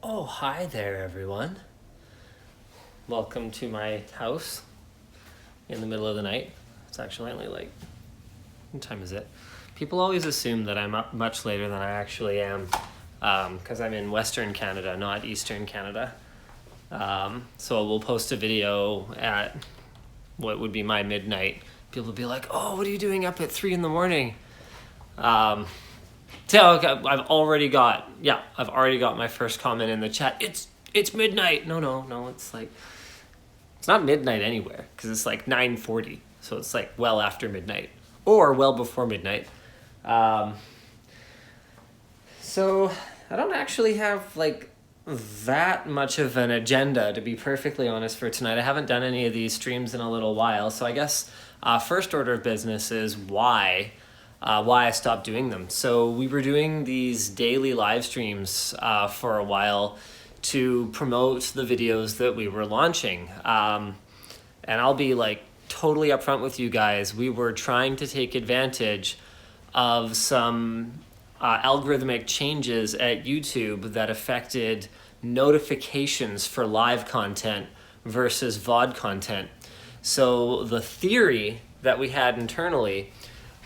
Oh, hi there, everyone. Welcome to my house in the middle of the night. It's actually only what time is it? People always assume that I'm up much later than I actually am because I'm in Western Canada, not Eastern Canada. So we'll post a video at what would be my midnight. People will be like, oh, what are you doing up at 3 in the?" So okay, I've already got my first comment in the chat. It's midnight. No, it's not midnight anywhere because it's like 9:40. So it's like well after midnight or well before midnight. So I don't actually have that much of an agenda, to be perfectly honest, for tonight. I haven't done any of these streams in a little while. So I guess first order of business is why I stopped doing them. So we were doing these daily live streams for a while to promote the videos that we were launching. And I'll be totally upfront with you guys. We were trying to take advantage of some algorithmic changes at YouTube that affected notifications for live content versus VOD content. So the theory that we had internally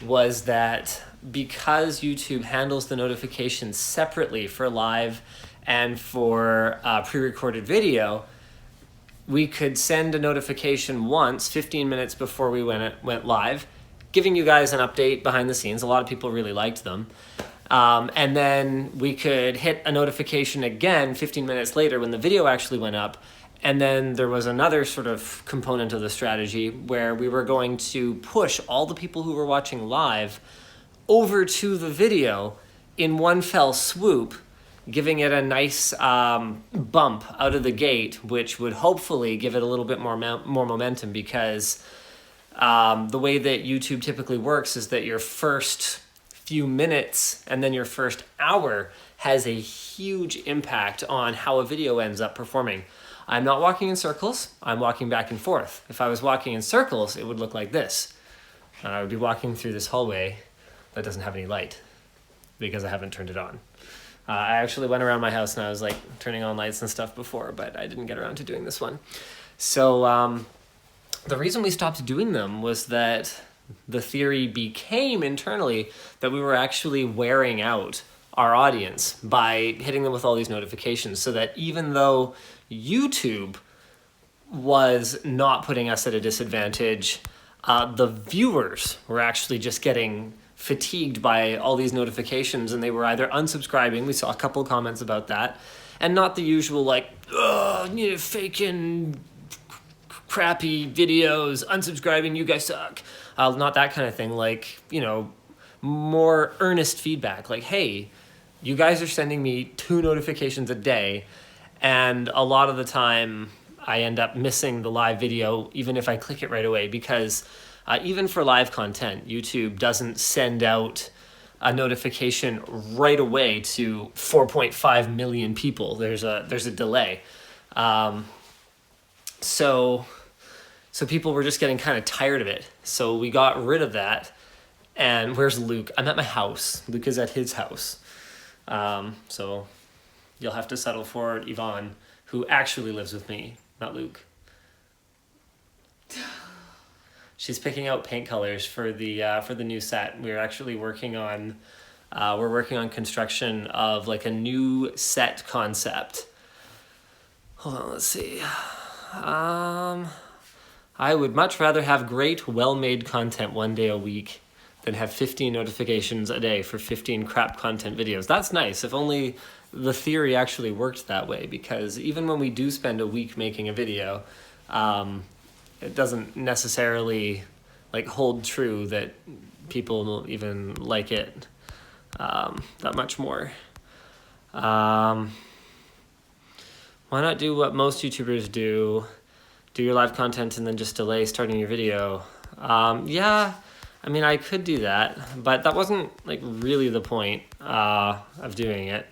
was that because YouTube handles the notifications separately for live and for pre-recorded video, we could send a notification once, 15 minutes before we went live, giving you guys an update behind the scenes. A lot of people really liked them. And then we could hit a notification again 15 minutes later when the video actually went up. And then there was another sort of component of the strategy where we were going to push all the people who were watching live over to the video in one fell swoop, giving it a nice bump out of the gate, which would hopefully give it a little bit more momentum, because the way that YouTube typically works is that your first few minutes and then your first hour has a huge impact on how a video ends up performing. I'm not walking in circles, I'm walking back and forth. If I was walking in circles, it would look like this. And I would be walking through this hallway that doesn't have any light because I haven't turned it on. I actually went around my house and I was turning on lights and stuff before, but I didn't get around to doing this one. So the reason we stopped doing them was that the theory became internally that we were actually wearing out our audience by hitting them with all these notifications, so that even though YouTube was not putting us at a disadvantage, the viewers were actually just getting fatigued by all these notifications, and they were either unsubscribing. We saw a couple of comments about that, and not the usual faking crappy videos, unsubscribing, you guys suck. Not that kind of thing. More earnest feedback. Hey, you guys are sending me 2 notifications a day, and a lot of the time I end up missing the live video even if I click it right away, because even for live content, YouTube doesn't send out a notification right away to 4.5 million people. There's a delay. So people were just getting kind of tired of it. So we got rid of that. And where's Luke? I'm at my house. Luke is at his house. So you'll have to settle for Yvonne, who actually lives with me, not Luke. She's picking out paint colors for the new set. We're actually working on construction of a new set concept. Hold on, let's see. I would much rather have great, well-made content one day a week than have 15 notifications a day for 15 crap content videos. That's nice. If only the theory actually worked that way, because even when we do spend a week making a video, it doesn't necessarily hold true that people will even like it that much more. Why not do what most YouTubers do your live content and then just delay starting your video? Yeah, I mean, I could do that, but that wasn't really the point of doing it.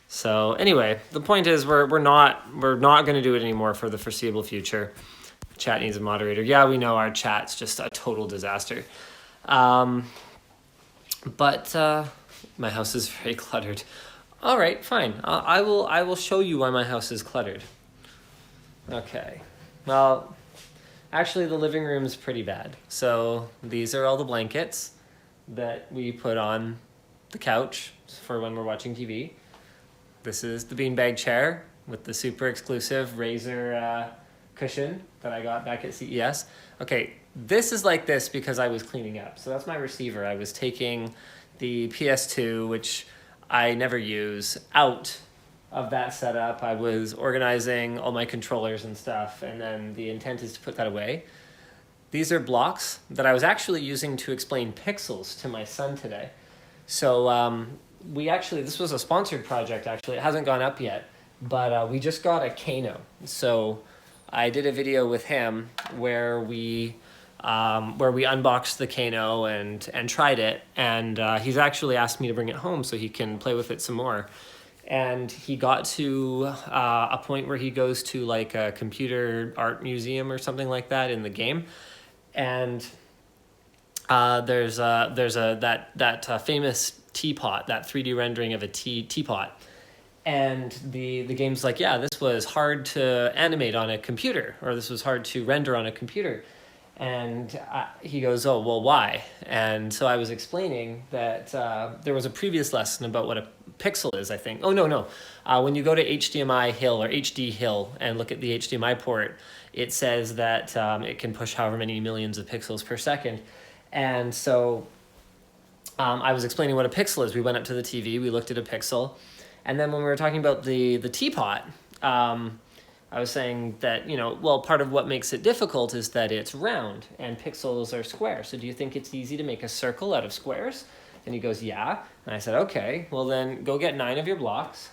So anyway, the point is we're not going to do it anymore for the foreseeable future. Chat needs a moderator. Yeah, we know our chat's just a total disaster. But my house is very cluttered. All right, fine. I will show you why my house is cluttered. Okay. Well, actually, the living room is pretty bad. So these are all the blankets that we put on the couch for when we're watching TV. This is the beanbag chair with the super exclusive razor cushion that I got back at CES. Okay, this is like this because I was cleaning up. So that's my receiver. I was taking the PS2, which I never use, out of that setup. I was organizing all my controllers and stuff, and then the intent is to put that away. These are blocks that I was actually using to explain pixels to my son today. So this was a sponsored project actually. It hasn't gone up yet, but we just got a Kano. So I did a video with him where we unboxed the Kano and tried it, and he's actually asked me to bring it home so he can play with it some more. And he got to a point where he goes to like a computer art museum or something like that in the game, and there's that famous teapot, that 3D rendering of a teapot, and the game's like, yeah, this was hard to animate on a computer, or this was hard to render on a computer. And he goes, oh, well, why? And so I was explaining that there was a previous lesson about what a pixel is, I think. Oh, no. When you go to HDMI Hill or HD Hill and look at the HDMI port, it says that it can push however many millions of pixels per second. And so I was explaining what a pixel is. We went up to the TV, we looked at a pixel. And then when we were talking about the teapot, I was saying that, part of what makes it difficult is that it's round and pixels are square. So do you think it's easy to make a circle out of squares? And he goes, yeah. And I said, okay, well then go get 9 of your blocks.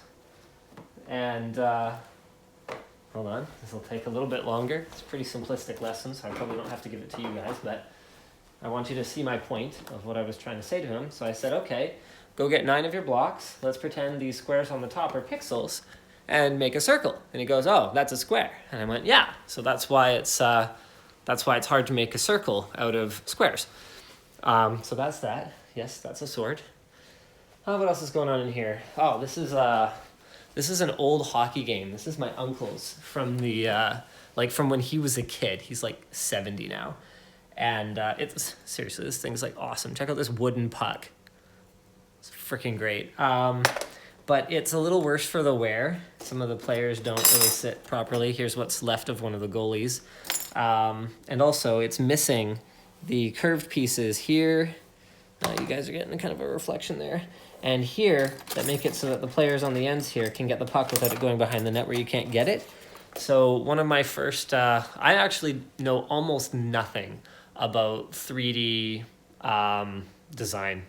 And hold on, this will take a little bit longer. It's a pretty simplistic lesson, so I probably don't have to give it to you guys, but I want you to see my point of what I was trying to say to him. So I said, okay, go get 9 of your blocks. Let's pretend these squares on the top are pixels, and make a circle. And he goes, oh, that's a square. And I went, yeah. So that's why it's hard to make a circle out of squares. So that's that. Yes, that's a sword. What else is going on in here? Oh, this is an old hockey game. This is my uncle's from from when he was a kid. He's like 70 now. And it's seriously, this thing's like awesome. Check out this wooden puck. It's freaking great. But it's a little worse for the wear. Some of the players don't really sit properly. Here's what's left of one of the goalies. And also, it's missing the curved pieces here. You guys are getting kind of a reflection there. And here, that make it so that the players on the ends here can get the puck without it going behind the net where you can't get it. So one of my first... I actually know almost nothing about 3D design.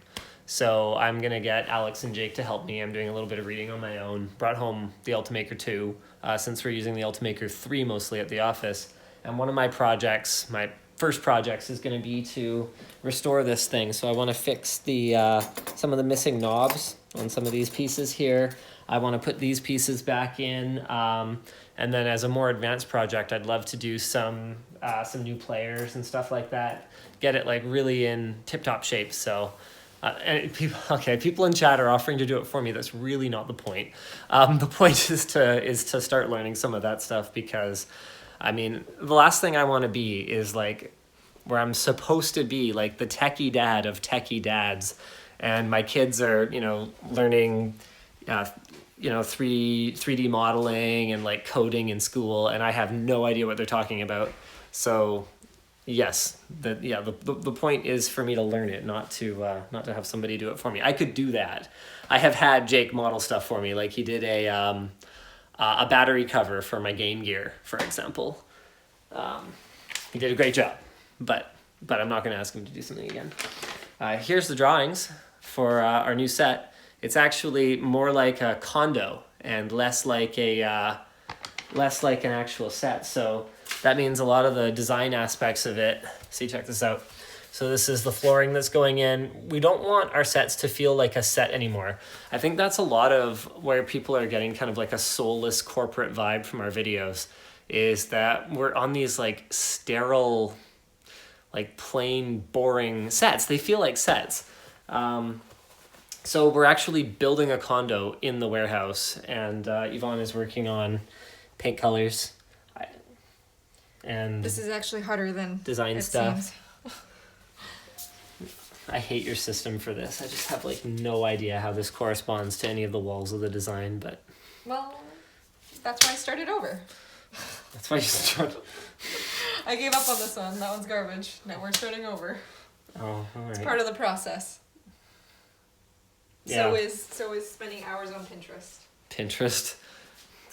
So I'm going to get Alex and Jake to help me. I'm doing a little bit of reading on my own. Brought home the Ultimaker 2, since we're using the Ultimaker 3 mostly at the office. And one of my projects, my first projects, is going to be to restore this thing. So I want to fix the some of the missing knobs on some of these pieces here. I want to put these pieces back in. And then as a more advanced project, I'd love to do some new players and stuff like that. Get it like really in tip-top shape. So... and people in chat are offering to do it for me. That's really not the point. The point is to start learning some of that stuff, because, I mean, the last thing I want to be is like where I'm supposed to be, like the techie dad of techie dads, and my kids are, learning, 3D modeling and like coding in school, and I have no idea what they're talking about. So. Yes, the point is for me to learn it, not to have somebody do it for me. I could do that. I have had Jake model stuff for me, like he did a battery cover for my Game Gear, for example. He did a great job, but I'm not going to ask him to do something again. Here's the drawings for our new set. It's actually more like a condo and less like an actual set. So. That means a lot of the design aspects of it. See, check this out. So this is the flooring that's going in. We don't want our sets to feel like a set anymore. I think that's a lot of where people are getting kind of like a soulless corporate vibe from our videos, is that we're on these like sterile, like plain, boring sets. They feel like sets. So we're actually building a condo in the warehouse, and Yvonne is working on paint colors and This is actually harder than design it stuff. seems. I hate your system for this. I just have like no idea how this corresponds to any of the walls of the design, but Well, that's why I started over. that's why you start. I gave up on this one. That one's garbage. Now we're starting over. Oh, all right. It's part of the process. Yeah. So is spending hours on Pinterest. Pinterest.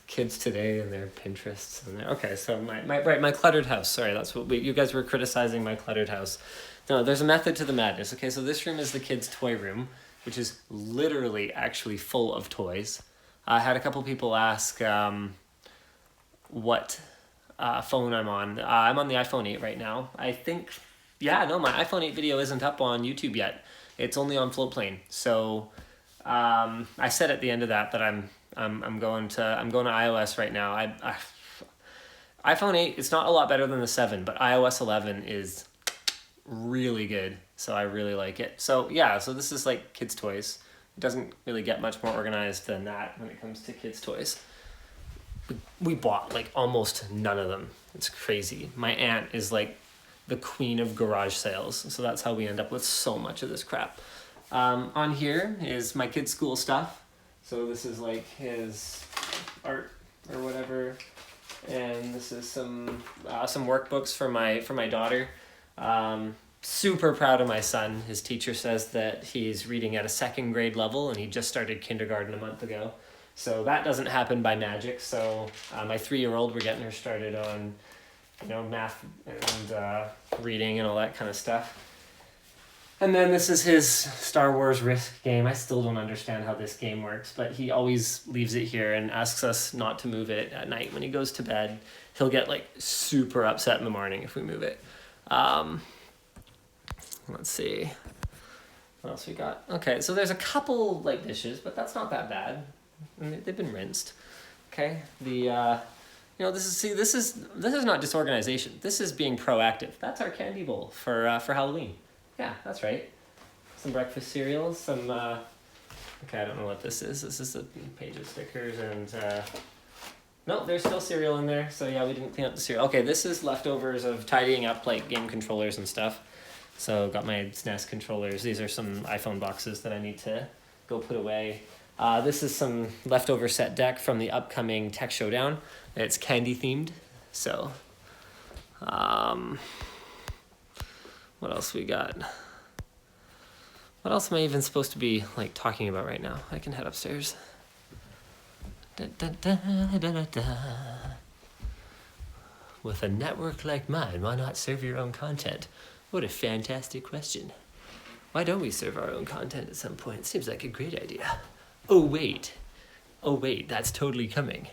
Kids today and their Pinterests and their okay. So my cluttered house. Sorry, that's what you guys were criticizing my cluttered house. No, there's a method to the madness. Okay, so this room is the kids' toy room, which is literally actually full of toys. I had a couple people ask what phone I'm on. I'm on the iPhone 8 right now. I think, yeah, no, my iPhone 8 video isn't up on YouTube yet. It's only on Floatplane. So I said at the end of that I'm going to iOS right now. iPhone 8, it's not a lot better than the 7, but iOS 11 is really good. So I really like it. So yeah, so this is like kids' toys. It doesn't really get much more organized than that when it comes to kids' toys. We bought like almost none of them. It's crazy. My aunt is like the queen of garage sales. So that's how we end up with so much of this crap. On here is my kid's school stuff. So this is like his art or whatever. And this is some workbooks for my daughter. Super proud of my son. His teacher says that he's reading at a 2nd grade level and he just started kindergarten a month ago. So that doesn't happen by magic. So my 3-year-old, we're getting her started on, math and reading and all that kind of stuff. And then this is his Star Wars Risk game. I still don't understand how this game works, but he always leaves it here and asks us not to move it at night when he goes to bed. He'll get like super upset in the morning if we move it. Let's see. What else we got? Okay, so there's a couple like dishes, but that's not that bad. They've been rinsed. Okay. This is not disorganization. This is being proactive. That's our candy bowl for Halloween. Yeah, that's right. Some breakfast cereals, some okay, I don't know what this is. This is a page of stickers and no, there's still cereal in there. So yeah, we didn't clean up the cereal. Okay, this is leftovers of tidying up like game controllers and stuff. So got my SNES controllers. These are some iPhone boxes that I need to go put away. This is some leftover set deck from the upcoming Tech Showdown. It's candy themed. So, what else we got? What else am I even supposed to be like talking about right now? I can head upstairs. Da, da, da, da, da, da. With a network like mine, why not serve your own content? What a fantastic question. Why don't we serve our own content at some point? Seems like a great idea. Oh wait, that's totally coming.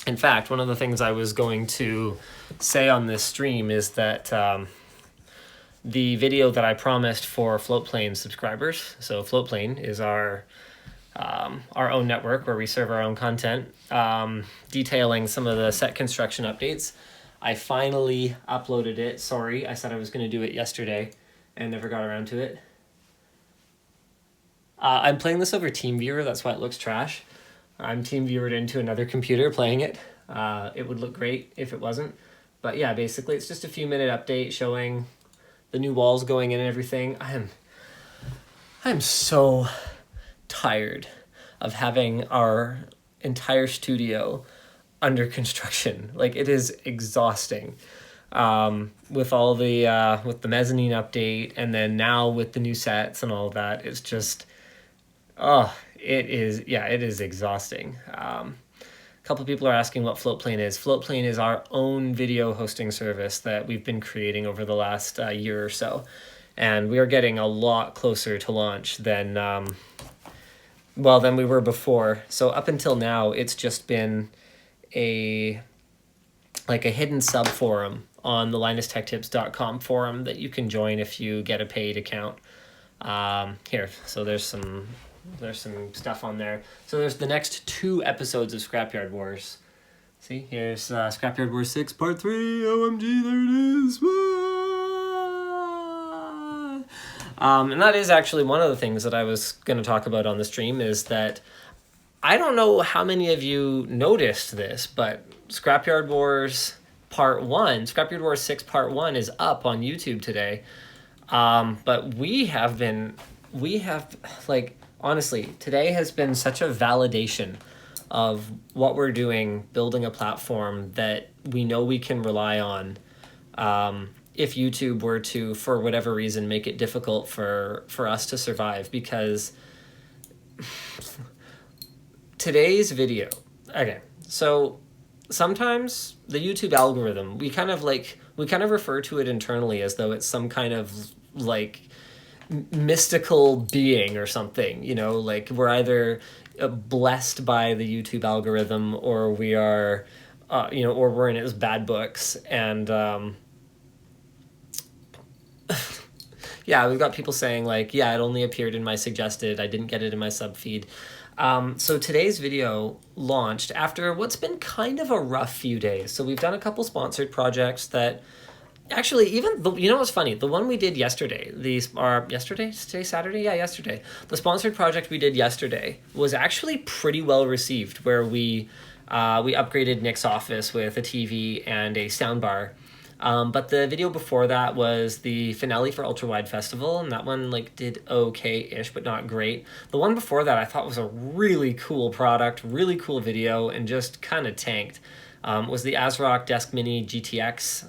In fact, one of the things I was going to say on this stream is that the video that I promised for Floatplane subscribers, so Floatplane is our own network where we serve our own content, detailing some of the set construction updates. I finally uploaded it. Sorry, I said I was going to do it yesterday and never got around to it. I'm playing this over TeamViewer, that's why it looks trash. I'm TeamViewered into another computer playing it. It would look great if it wasn't. But yeah, basically it's just a few minute update showing the new walls going in and everything. I'm so tired of having our entire studio under construction. Like, it is exhausting. With all the with the mezzanine update and then now with the new sets and all that, it's just it is exhausting. A couple of people are asking what Floatplane is. Floatplane is our own video hosting service that we've been creating over the last year or so, and we are getting a lot closer to launch than we were before. So up until now, it's just been a hidden sub forum on the LinusTechTips.com forum that you can join if you get a paid account. Here, so there's some stuff on there. So there's the next 2 episodes of Scrapyard Wars. See, here's Scrapyard Wars 6 Part 3. OMG, there it is. And that is actually one of the things that I was going to talk about on the stream, is that I don't know how many of you noticed this, but Scrapyard Wars Part 1, Scrapyard Wars 6 Part 1 is up on YouTube today. But we have, like, honestly, today has been such a validation of what we're doing, building a platform that we know we can rely on. If YouTube were to, for whatever reason, make it difficult for us to survive, because today's video, okay, so sometimes the YouTube algorithm, we kind of refer to it internally as though it's some kind of like mystical being or something, you know, like we're either blessed by the YouTube algorithm, or we are, or we're in its bad books. And yeah, we've got people saying like, yeah, it only appeared in my suggested, I didn't get it in my sub feed. So today's video launched after what's been kind of a rough few days. So we've done a couple sponsored projects that actually, even you know what's funny? The one we did yesterday, yesterday? Today Saturday? Yeah, yesterday. The sponsored project we did yesterday was actually pretty well received, where we upgraded Nick's office with a TV and a soundbar. But the video before that was the finale for Ultra Wide Festival, and that one like did okay-ish, but not great. The one before that I thought was a really cool product, really cool video, and just kind of tanked. Was the ASRock Desk Mini GTX.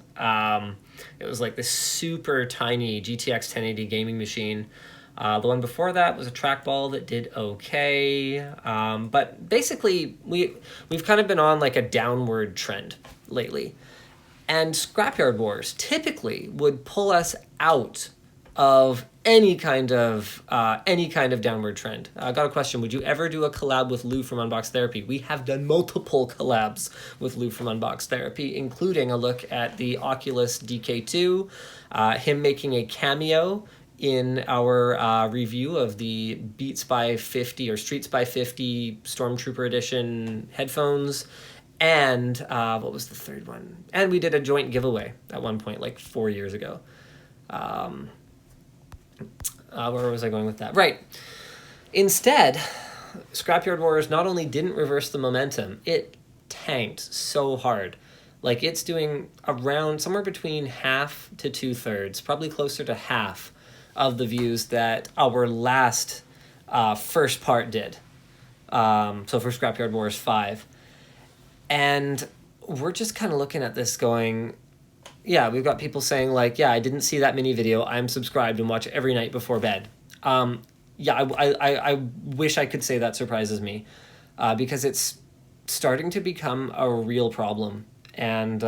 It was like this super tiny GTX 1080 gaming machine. The one before that was a trackball that did okay. But basically, we've kind of been on like a downward trend lately. And Scrapyard Wars typically would pull us out of any kind of downward trend. I got a question. Would you ever do a collab with Lou from Unbox Therapy? We have done multiple collabs with Lou from Unbox Therapy, including a look at the Oculus DK2, him making a cameo in our review of the Beats by 50 or Streets by 50 Stormtrooper Edition headphones. And what was the third one? And we did a joint giveaway at one point, like 4 years ago. Where was I going with that? Right. Instead, Scrapyard Wars not only didn't reverse the momentum, it tanked so hard. Like, it's doing around somewhere between half to 2/3, probably closer to half of the views that our last first part did. So for Scrapyard Wars 5. And we're just kind of looking at this going, yeah, we've got people saying like, yeah, I didn't see that mini video. I'm subscribed and watch every night before bed. Yeah, I wish I could say that surprises me, because it's starting to become a real problem. And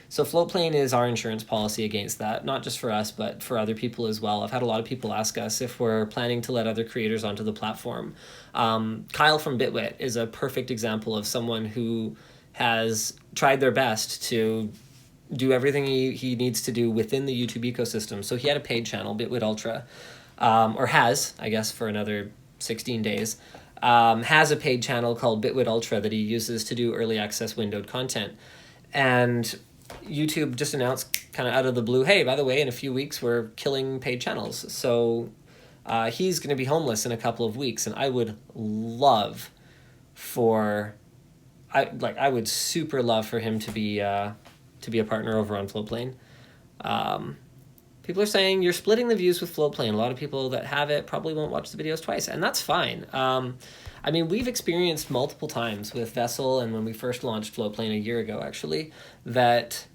so Floatplane is our insurance policy against that, not just for us, but for other people as well. I've had a lot of people ask us if we're planning to let other creators onto the platform. Kyle from Bitwit is a perfect example of someone who has tried their best to do everything he needs to do within the YouTube ecosystem. So he had a paid channel, Bitwit Ultra, or has, I guess, for another 16 days, has a paid channel called Bitwit Ultra that he uses to do early access windowed content. And YouTube just announced kind of out of the blue, hey, by the way, in a few weeks, we're killing paid channels. So he's going to be homeless in a couple of weeks. And I would love I would super love for him to be a partner over on Floatplane. People are saying you're splitting the views with Floatplane. A lot of people that have it probably won't watch the videos twice, and that's fine. I mean, we've experienced multiple times with Vessel, and when we first launched Floatplane a year ago, actually, that...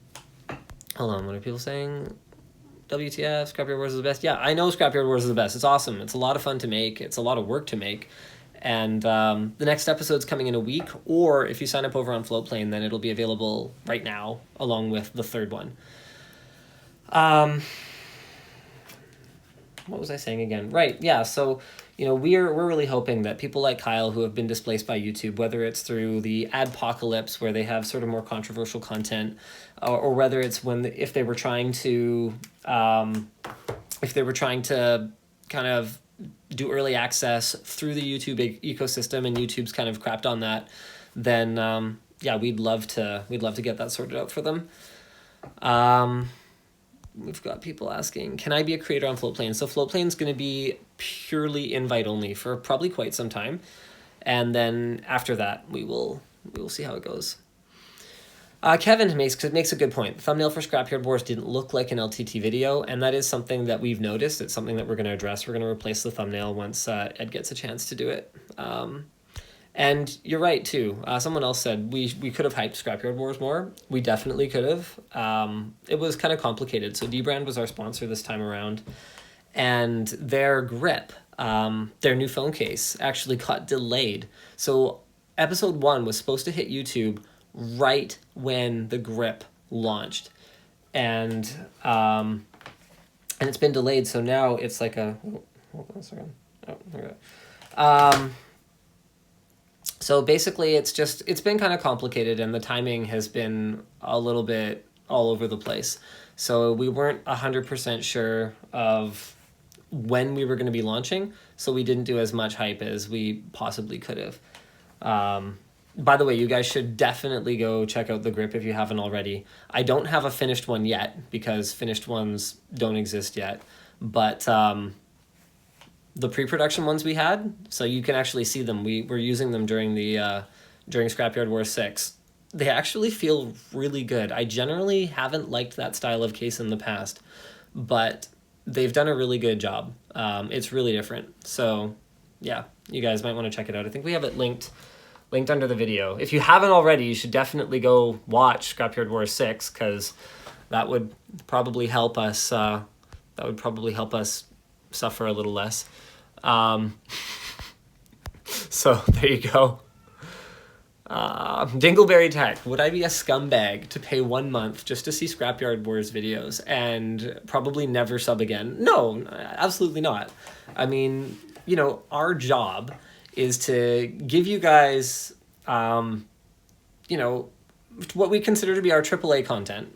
Hold on, what are people saying? WTF, Scrapyard Wars is the best? Yeah, I know Scrapyard Wars is the best. It's awesome. It's a lot of fun to make. It's a lot of work to make. And the next episode's coming in a week, or if you sign up over on Floatplane, then it'll be available right now, along with the third one. What was I saying again? Right, yeah, so, you know, we're really hoping that people like Kyle who have been displaced by YouTube, whether it's through the adpocalypse where they have sort of more controversial content, or whether it's if they were trying to kind of do early access through the YouTube ecosystem and YouTube's kind of crapped on that, then yeah, we'd love to get that sorted out for them. we've got people asking, can I be a creator on Floatplane? So Floatplane's going to be purely invite only for probably quite some time. And then after that, we will see how it goes. Kevin makes a good point. The thumbnail for Scrapyard Wars didn't look like an LTT video, and that is something that we've noticed. It's something that we're going to address. We're going to replace the thumbnail once Ed gets a chance to do it. And you're right, too. Someone else said we could have hyped Scrapyard Wars more. We definitely could have. It was kind of complicated. So D-Brand was our sponsor this time around, and their grip, their new phone case, actually got delayed. So episode 1 was supposed to hit YouTube right when the grip launched, and it's been delayed, so now it's like a hold on a second. Oh, there we go. So basically it's been kind of complicated, and the timing has been a little bit all over the place, so we weren't 100% sure of when we were going to be launching, so we didn't do as much hype as we possibly could have. By the way, you guys should definitely go check out the grip if you haven't already. I don't have a finished one yet because finished ones don't exist yet. But the pre-production ones we had, so you can actually see them. We were using them during Scrapyard Wars 6. They actually feel really good. I generally haven't liked that style of case in the past, but they've done a really good job. It's really different. So yeah, you guys might want to check it out. I think we have it linked under the video. If you haven't already, you should definitely go watch Scrapyard Wars 6, because that would probably help us. Suffer a little less. So there you go. Dingleberry Tech. Would I be a scumbag to pay 1 month just to see Scrapyard Wars videos and probably never sub again? No, absolutely not. I mean, our job is to give you guys, what we consider to be our AAA content.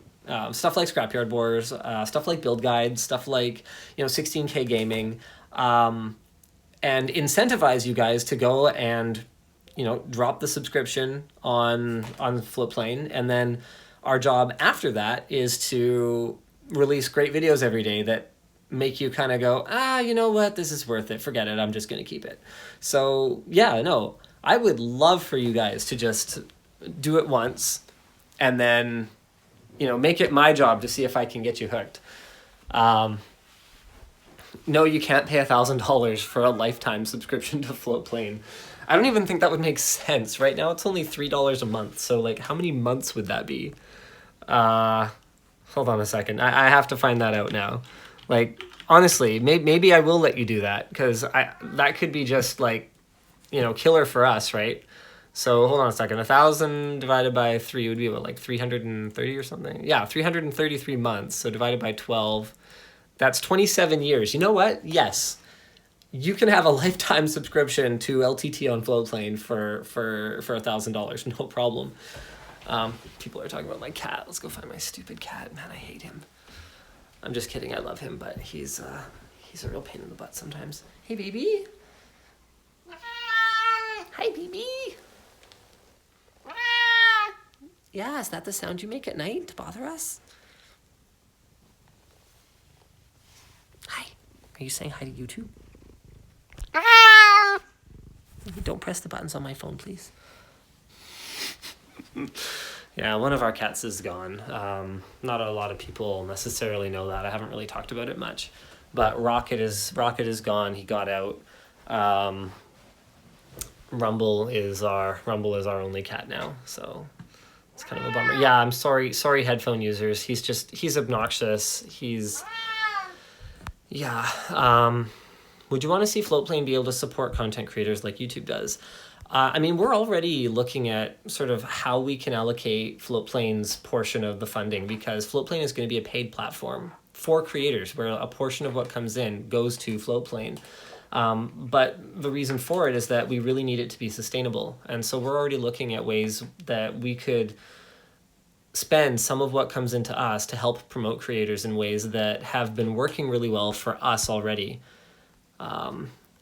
Stuff like Scrapyard Wars, stuff like build guides, stuff like, 16K gaming, and incentivize you guys to go and, drop the subscription on Floatplane. And then our job after that is to release great videos every day that make you kind of go, you know what, this is worth it, forget it, I'm just going to keep it. So yeah, no, I would love for you guys to just do it once and then, make it my job to see if I can get you hooked. No, you can't pay $1,000 for a lifetime subscription to Floatplane. I don't even think that would make sense. Right now it's only $3 a month, so like how many months would that be? Hold on a second, I have to find that out now. Like, honestly, maybe I will let you do that, because that could be just like, killer for us, right? So hold on a second. 1,000 divided by 3 would be what, like 330 or something? Yeah, 333 months. So divided by 12, that's 27 years. You know what? Yes, you can have a lifetime subscription to LTT on Floatplane for $1,000, no problem. People are talking about my cat. Let's go find my stupid cat. Man, I hate him. I'm just kidding. I love him, but he's a real pain in the butt sometimes. Hey, baby. Hi, baby. Yeah, is that the sound you make at night to bother us? Hi. Are you saying hi to YouTube? Don't press the buttons on my phone, please. Yeah, one of our cats is gone. Not a lot of people necessarily know that. I haven't really talked about it much. But Rocket is gone. He got out. Rumble is our only cat now, so it's kind of a bummer. Yeah, I'm sorry headphone users. He's obnoxious. Would you want to see Floatplane be able to support content creators like YouTube does? I mean, we're already looking at sort of how we can allocate Floatplane's portion of the funding, because Floatplane is going to be a paid platform for creators where a portion of what comes in goes to Floatplane. But the reason for it is that we really need it to be sustainable. And so we're already looking at ways that we could spend some of what comes into us to help promote creators in ways that have been working really well for us already.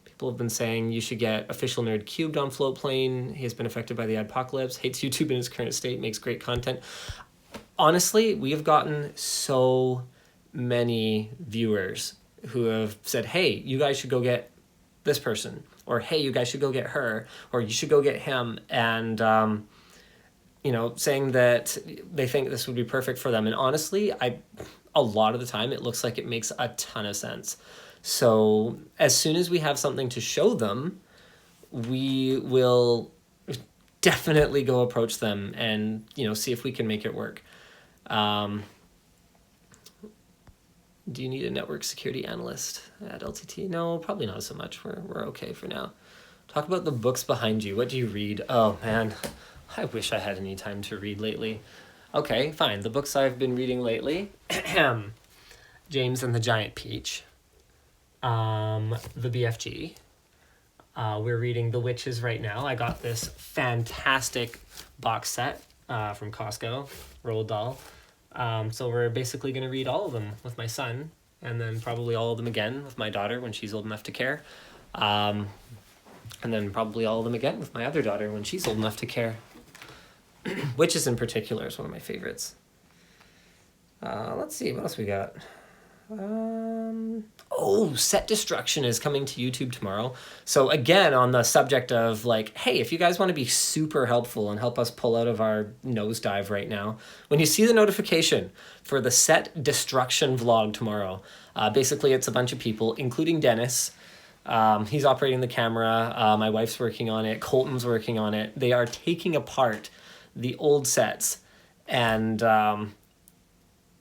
People have been saying you should get Official Nerd Cubed on Floatplane. He has been affected by the adpocalypse, hates YouTube in its current state, makes great content. Honestly, we have gotten so many viewers who have said, hey, you guys should go get this person, or hey, you guys should go get her, or you should go get him, and saying that they think this would be perfect for them. And honestly, a lot of the time it looks like it makes a ton of sense. So as soon as we have something to show them, we will definitely go approach them and see if we can make it work. Do you need a network security analyst at LTT? No, probably not so much. We're okay for now. Talk about the books behind you. What do you read? Oh man, I wish I had any time to read lately. Okay, fine. The books I've been reading lately: James and the Giant Peach, the BFG. We're reading The Witches right now. I got this fantastic box set from Costco, Roald Dahl. So we're basically going to read all of them with my son, and then probably all of them again with my daughter when she's old enough to care. And then probably all of them again with my other daughter when she's old enough to care. Witches in particular is one of my favorites. Let's see, what else we got? Set Destruction is coming to YouTube tomorrow. So again, on the subject of like, hey, if you guys want to be super helpful and help us pull out of our nosedive right now, when you see the notification for the Set Destruction vlog tomorrow, basically it's a bunch of people, including Dennis. He's operating the camera. My wife's working on it. Colton's working on it. They are taking apart the old sets and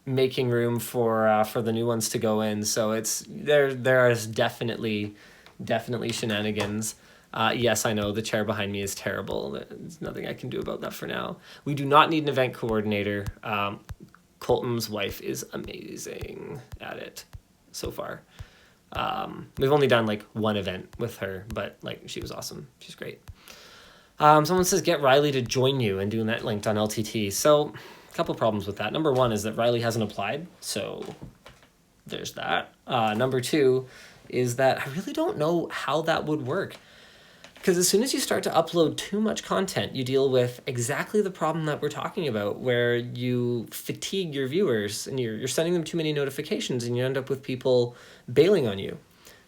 making room for the new ones to go in. So it's there is definitely shenanigans. Yes, I know the chair behind me is terrible. There's nothing I can do about that for now. We do not need an event coordinator. Colton's wife is amazing at it so far. We've only done like one event with her, but like she was awesome. She's great. Someone says get Riley to join you and doing that linked on LTT. So a couple problems with that. Number one is that Riley hasn't applied, so there's that. Number two is that I really don't know how that would work. Because as soon as you start to upload too much content, you deal with exactly the problem that we're talking about, where you fatigue your viewers and you're sending them too many notifications and you end up with people bailing on you.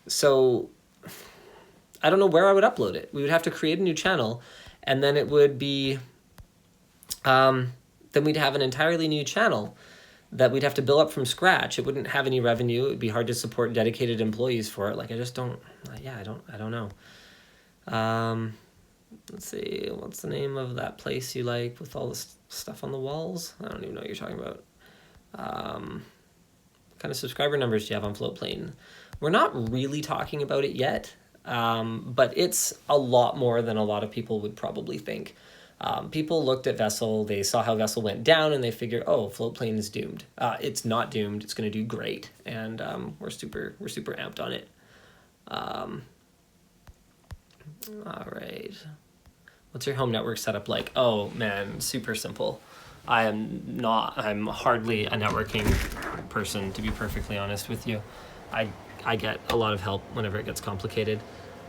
So I don't know where I would upload it. We would have to create a new channel, and then it would be, then we'd have an entirely new channel that we'd have to build up from scratch. It wouldn't have any revenue. It would be hard to support dedicated employees for it. Like, I just don't, I don't know. Let's see, what's the name of that place you like with all this stuff on the walls? I don't even know what you're talking about. What kind of subscriber numbers do you have on Floatplane? We're not really talking about it yet, but it's a lot more than a lot of people would probably think. People looked at Vessel, they saw how Vessel went down, and they figured, oh, Floatplane is doomed. It's not doomed, it's going to do great, and we're super amped on it. All right. What's your home network setup like? Oh man, super simple. I'm hardly a networking person, to be perfectly honest with you. I get a lot of help whenever it gets complicated.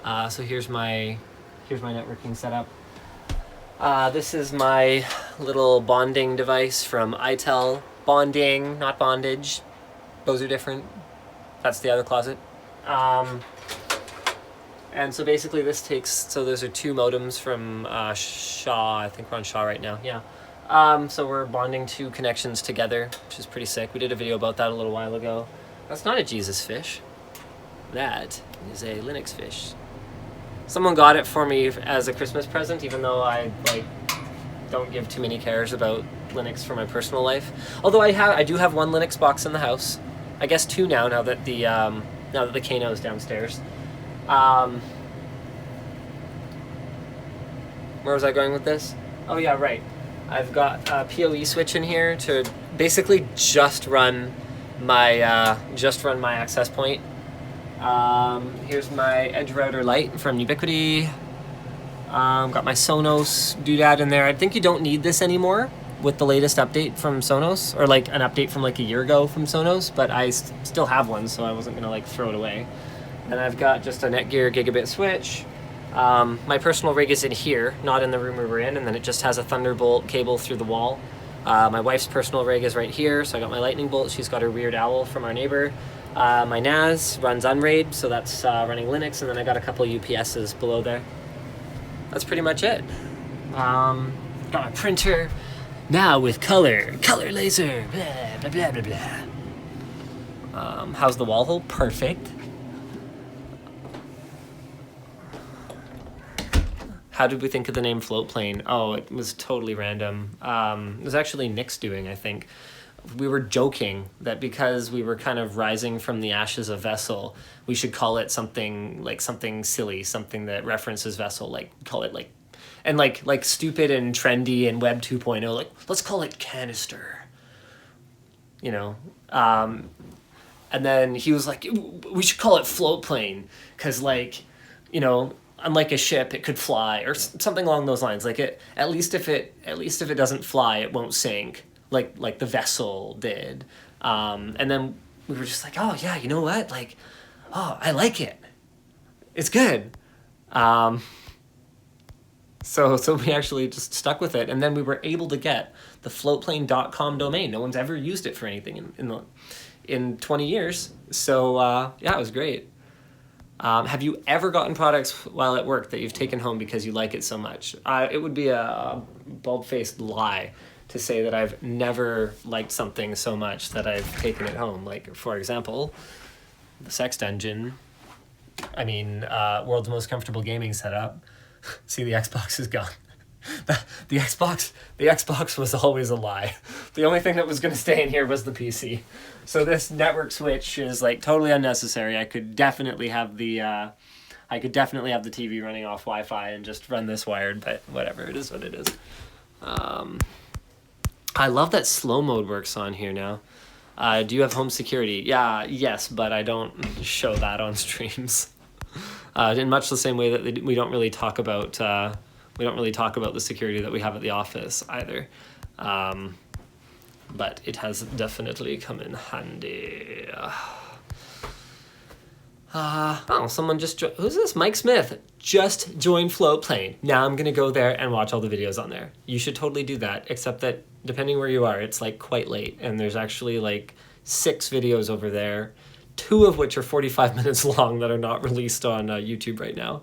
So here's my networking setup. This is my little bonding device from iTel. Bonding, not bondage. Those are different. That's the other closet. And so basically this takes, so those are two modems from Shaw. I think we're on Shaw right now, yeah. So we're bonding two connections together, which is pretty sick. We did a video about that a little while ago. That's not a Jesus fish. That is a Linux fish. Someone got it for me as a Christmas present, even though I don't give too many cares about Linux for my personal life. Although I do have one Linux box in the house. I guess two now that the Kano is downstairs. Where was I going with this? Oh yeah, right. I've got a PoE switch in here to basically just run my access point. Here's my Edge Router Lite from Ubiquiti. Got my Sonos doodad in there. I think you don't need this anymore with the latest update from Sonos, or like an update from like a year ago from Sonos, but I still have one, so I wasn't gonna like throw it away. And I've got just a Netgear gigabit switch. My personal rig is in here, not in the room we were in, and then it just has a Thunderbolt cable through the wall. My wife's personal rig is right here, so I got my lightning bolt. She's got her weird owl from our neighbor. My NAS runs Unraid, so that's running Linux, and then I got a couple UPSs below there. That's pretty much it. Got my printer now with color laser, blah, blah, blah, blah, blah. How's the wall hole? Perfect. How did we think of the name Float Plane? Oh, it was totally random. It was actually Nick's doing, I think. We were joking that because we were kind of rising from the ashes of Vessel, we should call it something silly, something that references Vessel, like call it like stupid and trendy and Web 2.0, like let's call it Canister. You know, and then he was like, we should call it Float Plane because, like, you know, unlike a ship, it could fly or something along those lines. Like at least if it doesn't fly, it won't sink like the Vessel did. And then we were just like, oh yeah, you know what? Like, oh, I like it. It's good. So we actually just stuck with it, and then we were able to get the floatplane.com domain. No one's ever used it for anything in 20 years. So yeah, it was great. Have you ever gotten products while at work that you've taken home because you like it so much? It would be a bald-faced lie to say that I've never liked something so much that I've taken it home. Like, for example, the Sex Dungeon. I mean, world's most comfortable gaming setup. See, the Xbox is gone. The Xbox was always a lie. The only thing that was going to stay in here was the PC. So this network switch is like totally unnecessary. I could definitely have the TV running off Wi-Fi and just run this wired, but whatever, it is what it is. I love that slow mode works on here now. Do you have home security? Yes, but I don't show that on streams. In much the same way that we don't really talk about the security that we have at the office either. But it has definitely come in handy. Someone just who's this? Mike Smith just joined Floatplane. Now I'm gonna go there and watch all the videos on there. You should totally do that, except that depending where you are, it's like quite late, and there's actually like 6 videos over there, 2 of which are 45 minutes long that are not released on YouTube right now.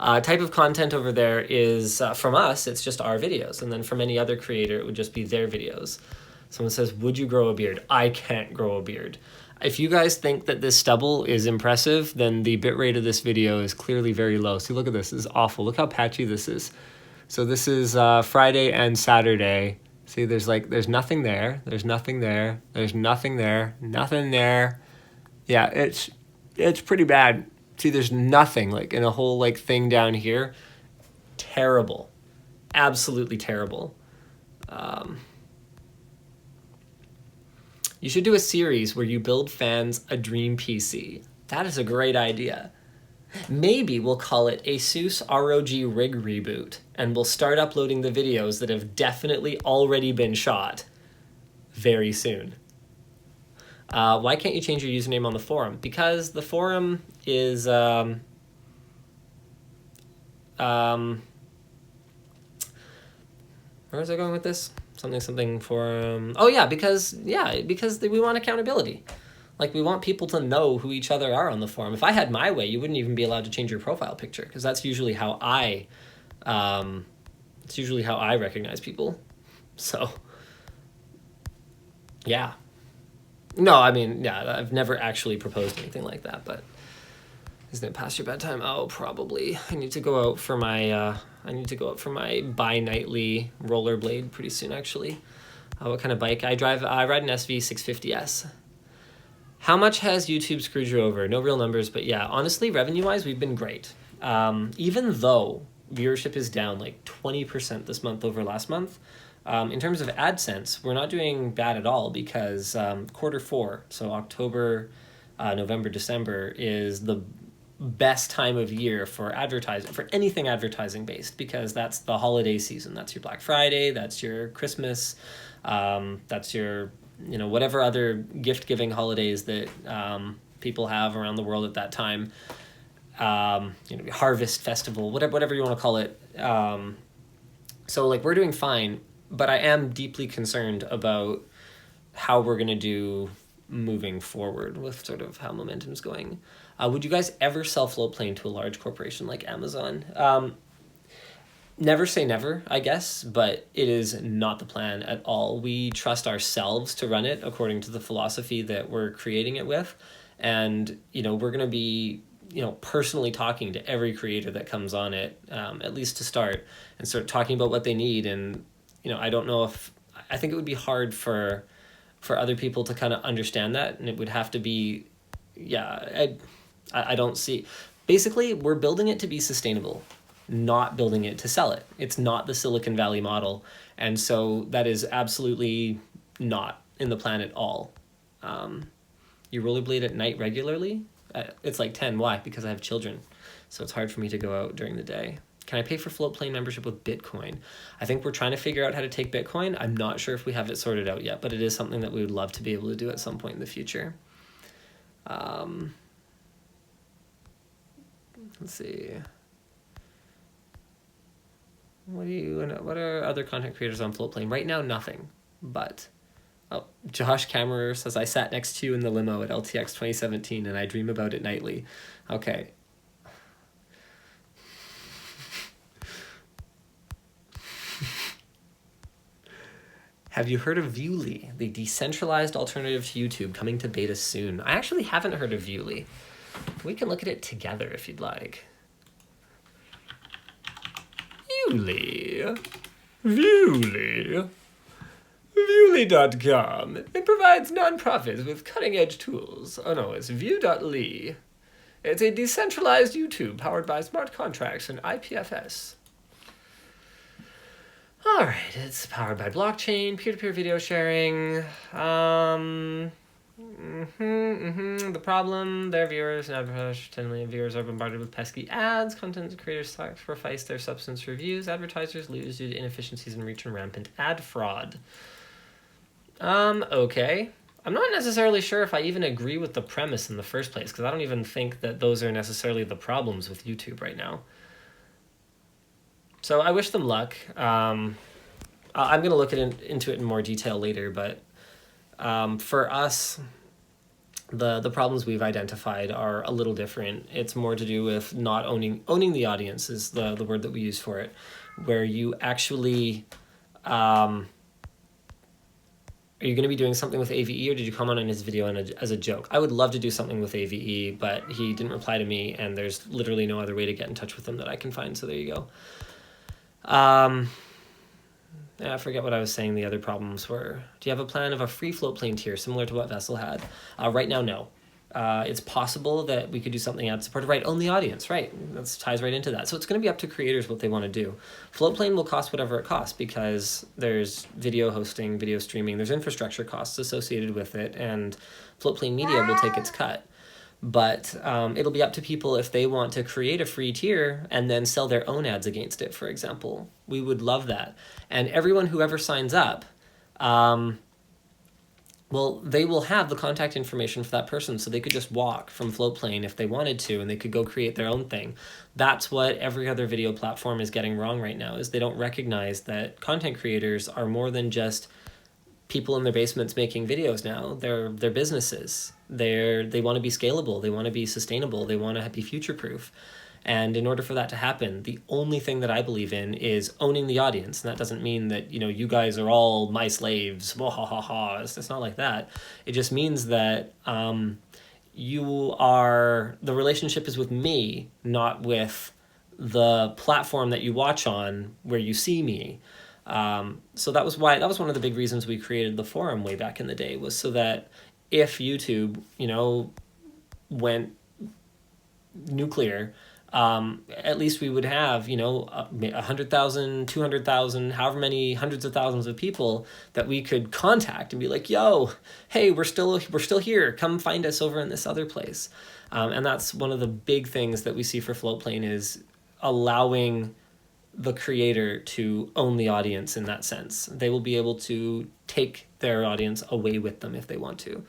Type of content over there is, from us, it's just our videos. And then from any other creator, it would just be their videos. Someone says, would you grow a beard? I can't grow a beard. If you guys think that this stubble is impressive, then the bitrate of this video is clearly very low. See, look at this. This is awful. Look how patchy this is. So this is Friday and Saturday. See, there's nothing there. There's nothing there. There's nothing there. Nothing there. Yeah, it's pretty bad. See, there's nothing like in a whole like thing down here. Terrible. Absolutely terrible. You should do a series where you build fans a dream PC. That is a great idea. Maybe we'll call it ASUS ROG Rig Reboot, and we'll start uploading the videos that have definitely already been shot very soon. Why can't you change your username on the forum? Because the forum is where was I going with this? Something forum. Oh yeah, because we want accountability. Like, we want people to know who each other are on the forum. If I had my way, you wouldn't even be allowed to change your profile picture, because that's usually how I recognize people. So yeah. No, I mean, yeah, I've never actually proposed anything like that, but isn't it past your bedtime? Oh, probably. I need to go out for my bi-nightly rollerblade pretty soon, actually. What kind of bike? I ride an SV650S. How much has YouTube screwed you over? No real numbers, but yeah, honestly, revenue-wise, we've been great. Even though viewership is down like 20% this month over last month, in terms of AdSense, we're not doing bad at all, because Q4, so October, November, December, is the best time of year for advertising, for anything advertising based, because that's the holiday season. That's your Black Friday, that's your Christmas, that's your, whatever other gift giving holidays that people have around the world at that time. Harvest festival, whatever you want to call it. So like, we're doing fine, but I am deeply concerned about how we're going to do moving forward with sort of how momentum's going. Would you guys ever sell Floatplane to a large corporation like Amazon? Never say never, I guess, but it is not the plan at all. We trust ourselves to run it according to the philosophy that we're creating it with. And, we're going to be, personally talking to every creator that comes on it, at least to start, and start talking about what they need. And, I don't know I think it would be hard for other people to kind of understand that. And it would have to be, I don't see, basically we're building it to be sustainable, not building it to sell it. It's not the Silicon Valley model. And so that is absolutely not in the plan at all. You rollerblade at night regularly? It's like 10. Why? Because I have children. So it's hard for me to go out during the day. Can I pay for Floatplane membership with Bitcoin? I think we're trying to figure out how to take Bitcoin. I'm not sure if we have it sorted out yet, but it is something that we would love to be able to do at some point in the future. Let's see. What are other content creators on Floatplane? Right now, nothing. But Josh Kammerer says, I sat next to you in the limo at LTX 2017 and I dream about it nightly. Okay. Have you heard of Viewly, the decentralized alternative to YouTube, coming to beta soon? I actually haven't heard of Viewly. We can look at it together if you'd like. Viewly. Viewly.com. It provides nonprofits with cutting-edge tools. Oh no, it's view.ly. It's a decentralized YouTube powered by smart contracts and IPFS. All right, it's powered by blockchain, peer-to-peer video sharing. The problem, their viewers and advertisers, 10 million viewers are bombarded with pesky ads. Content creators sacrifice their substance reviews. Advertisers lose due to inefficiencies in reach and rampant ad fraud. Okay. I'm not necessarily sure if I even agree with the premise in the first place, because I don't even think that those are necessarily the problems with YouTube right now. So I wish them luck. I'm going to look into it in more detail later, but for us, the problems we've identified are a little different. It's more to do with not owning the audience is the word that we use for it, where you actually... are you going to be doing something with AVE, or did you comment on his video as a joke? I would love to do something with AVE, but he didn't reply to me, and there's literally no other way to get in touch with him that I can find, so there you go. I forget what I was saying the other problems were. Do you have a plan of a free Floatplane tier similar to what Vessel had? Right now, no. It's possible that we could do something ad-supported. Right, own the audience, right. That ties right into that. So it's going to be up to creators what they want to do. Floatplane will cost whatever it costs because there's video hosting, video streaming, there's infrastructure costs associated with it, and Floatplane Media will take its cut. But it'll be up to people if they want to create a free tier and then sell their own ads against it, for example. We would love that. And everyone who ever signs up, well, they will have the contact information for that person, so they could just walk from Floatplane if they wanted to, and they could go create their own thing. That's what every other video platform is getting wrong right now, is they don't recognize that content creators are more than just people in their basements making videos now. They're businesses. They want to be scalable. They want to be sustainable. They want to be future-proof. And in order for that to happen, the only thing that I believe in is owning the audience. And that doesn't mean that, you guys are all my slaves. Wah, ha, ha, ha. It's not like that. It just means that the relationship is with me, not with the platform that you watch on where you see me. So that was one of the big reasons we created the forum way back in the day, was so that if YouTube, went nuclear, at least we would have, 100,000, 200,000, however many hundreds of thousands of people that we could contact and be like, yo, hey, we're still here. Come find us over in this other place. And that's one of the big things that we see for Floatplane, is allowing the creator to own the audience in that sense. They will be able to take their audience away with them if they want to.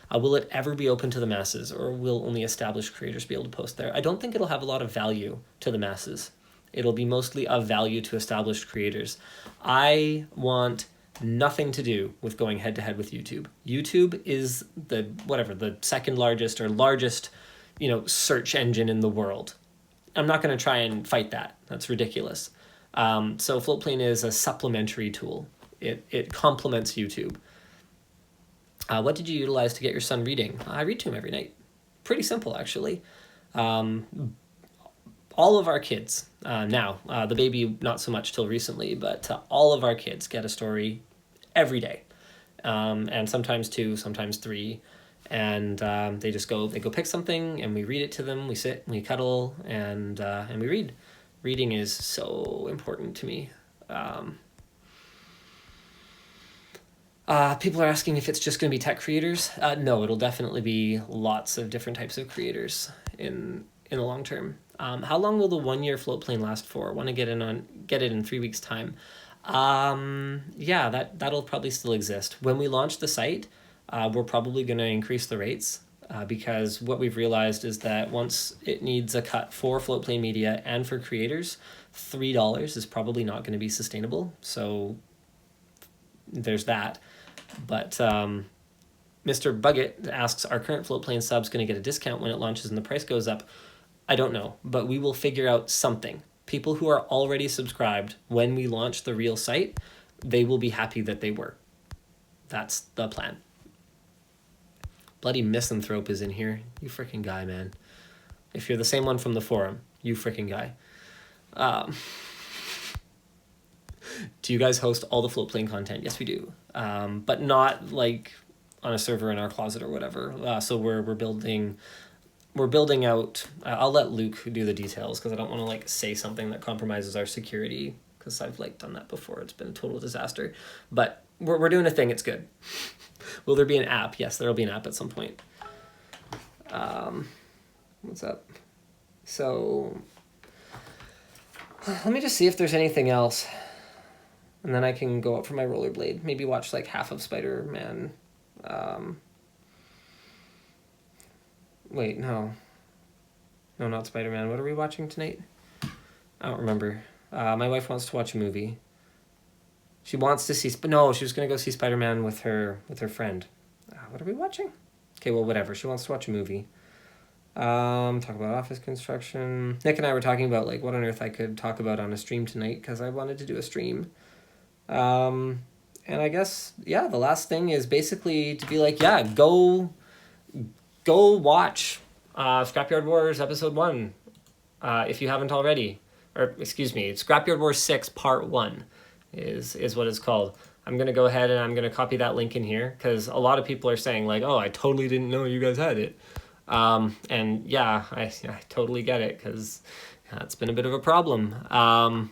Will it ever be open to the masses, or will only established creators be able to post there? I don't think it'll have a lot of value to the masses. It'll be mostly of value to established creators. I want nothing to do with going head to head with YouTube. YouTube is the second largest or largest, search engine in the world. I'm not going to try and fight that. That's ridiculous. So Floatplane is a supplementary tool. It complements YouTube. What did you utilize to get your son reading? I read to him every night. Pretty simple, actually. All of our kids now, the baby not so much till recently, but all of our kids get a story every day, and sometimes 2, sometimes 3, and they go pick something and we read it to them. We sit, we cuddle, and we read. Reading is so important to me. People are asking if it's just going to be tech creators. No, it'll definitely be lots of different types of creators in the long term. How long will the 1-year Floatplane last for? Want to get it in 3 weeks' time. Yeah, that'll probably still exist. When we launch the site, we're probably going to increase the rates because what we've realized is that once it needs a cut for Floatplane Media and for creators, $3 is probably not going to be sustainable. So there's that. But Mr. Buggett asks, are current Floatplane subs going to get a discount when it launches and the price goes up? I don't know, but we will figure out something. People who are already subscribed, when we launch the real site, they will be happy that they were. That's the plan. Bloody Misanthrope is in here. You freaking guy, man. If you're the same one from the forum, you freaking guy. Do you guys host all the Floatplane content? Yes, we do. But not like on a server in our closet or whatever. So we're building out. I'll let Luke do the details because I don't want to say something that compromises our security because I've done that before. It's been a total disaster. But we're doing a thing. It's good. Will there be an app? Yes, there will be an app at some point. What's up? So let me just see if there's anything else. And then I can go up for my rollerblade. Maybe watch half of Spider-Man. Wait, no. No, not Spider-Man. What are we watching tonight? I don't remember. My wife wants to watch a movie. She wants to see... No, she was going to go see Spider-Man with her friend. What are we watching? Okay, well, whatever. She wants to watch a movie. Talk about office construction. Nick and I were talking about what on earth I could talk about on a stream tonight because I wanted to do a stream. And I guess, yeah, the last thing is basically to be go watch Scrapyard Wars episode 1 if you haven't already. Or, excuse me, Scrapyard Wars 6 part 1 is what it's called. I'm going to go ahead and I'm going to copy that link in here because a lot of people are saying oh, I totally didn't know you guys had it. And yeah, I totally get it because it's been a bit of a problem. Wah,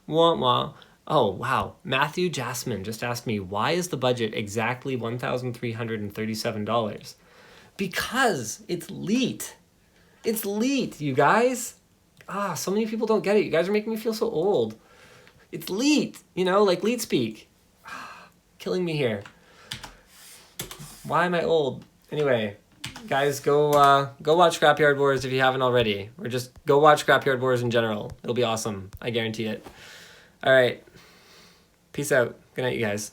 wah. Oh, wow. Matthew Jasmine just asked me, why is the budget exactly $1,337? Because it's LEET. It's LEET, you guys. So many people don't get it. You guys are making me feel so old. It's LEET, LEET speak. Killing me here. Why am I old? Anyway, guys, go watch Scrapyard Wars if you haven't already. Or just go watch Scrapyard Wars in general. It'll be awesome. I guarantee it. All right. Peace out. Good night, you guys.